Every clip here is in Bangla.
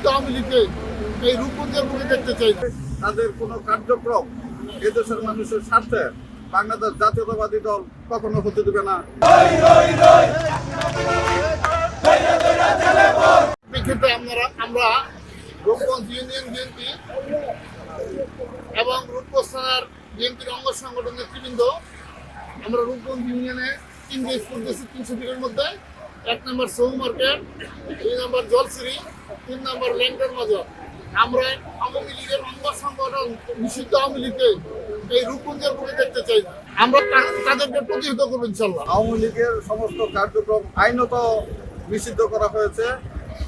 নিষিদ্ধ আওয়ামী লীগকে এই রূপগঞ্জের মুখে দেখতে চাই না। তাদের কোনো কার্যক্রম এদেশের মানুষের স্বার্থে বাংলাদেশ জাতীয়তাবাদী দল কখনো হতে দেবে না। এক্ষেত্রে আমরা রূপগঞ্জ ইউনিয়ন বিএনপি এবং রূপগঞ্জ থানার বিএনপির অঙ্গ সংগঠন নেতৃবৃন্দ আমরা রূপগঞ্জ ইউনিয়নে 3 দেশ করতেছি 300 ফিটের মধ্যে। 1 নম্বর সৌ মার্কেট, 2 নম্বর জলসিরি, 3 নম্বর ল্যান্ডার বাজার। আমরা আওয়ামী লীগের অঙ্গ সংগঠন নিষিদ্ধ আওয়ামী লীগকে এই রূপগঞ্জের মুখে দেখতে চাই না। আমরা তাদেরকে প্রতিহত করবো ইনশাল্লাহ। আওয়ামী লীগের সমস্ত কার্যক্রম আইনত নিষিদ্ধ করা হয়েছে।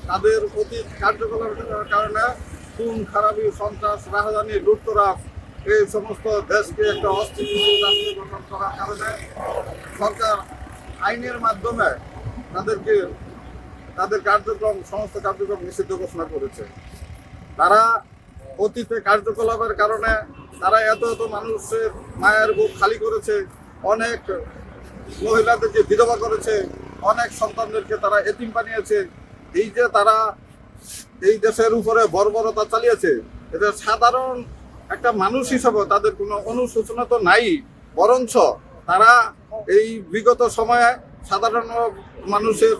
তাদের অতীত কার্যকলাপের কারণে খুন খারাপি, সন্ত্রাস, রাজধানী, লুটতরাজ এই সমস্ত দেশকে একটা অস্থিতিশীল রাষ্ট্র গঠন করার কারণে সরকার আইনের মাধ্যমে তাদের সমস্ত কার্যক্রম নিষিদ্ধ ঘোষণা করেছে। তারা অতীতে কার্যকলাপের কারণে তারা এত মানুষের মায়ের বুক খালি করেছে, অনেক মহিলাদেরকে বিধবা করেছে, অনেক সন্তানদেরকে তারা এতিম বানিয়েছে। এই যে তারা এই দেশের উপরে বর্বরতা চালিয়েছে, এদের সাধারণ একটা মানুষ হিসাবে তাদের কোনো অনুশোচনা তো নাই, বরঞ্চ তারা এই বিগত সময়ে সাধারণ মানুষের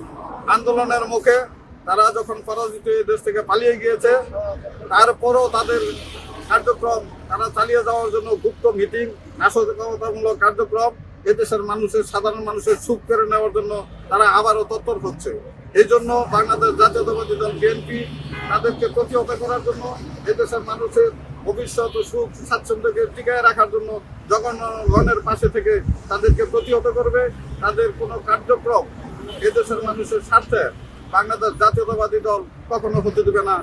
আন্দোলনের মুখে তারা যখন পরাজিত এই দেশ থেকে পালিয়ে গিয়েছে, তারপরও তাদের কার্যক্রম তারা চালিয়ে যাওয়ার জন্য গুপ্ত মিটিং, নাশকতামূলক কার্যক্রম এদেশের সাধারণ মানুষের সুখ কেড়ে নেওয়ার জন্য তারা আবারও তৎপর হচ্ছে। এই জন্য বাংলাদেশ জাতীয়তাবাদী দল বিএনপি তাদেরকে প্রতিহত করার জন্য, এদেশের মানুষের ভবিষ্যৎ সুখ স্বাচ্ছন্দ্যকে টিকায় রাখার জন্য জনগণের পাশে থেকে তাদেরকে প্রতিহত করবে। তাদের কোনো কার্যক্রম এদেশের মানুষের স্বার্থে বাংলাদেশ জাতীয়তাবাদী দল কখনো হতে দেবে না,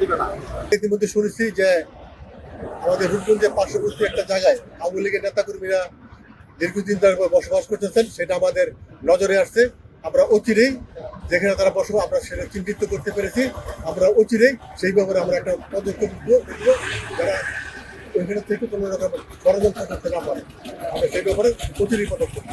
দিবে না। ইতিমধ্যে শুনেছি যে আমাদের রূপগঞ্জের পার্শ্ববর্তী একটা জায়গায় আওয়ামী লীগের নেতাকর্মীরা দীর্ঘদিন ধরে বসবাস করতেছেন, সেটা আমাদের নজরে আসছে। আমরা অচিরেই যেখানে তারা বসবাস আমরা সেটা চিহ্নিত করতে পেরেছি। আমরা অচিরেই সেই ব্যাপারে আমরা একটা পদক্ষেপ দেখবো, যারা ওইখানে থেকে কোনো রকম ষড়যন্ত্র করতে না পারে আমরা সেই ব্যাপারে অচিরেই পদক্ষেপ।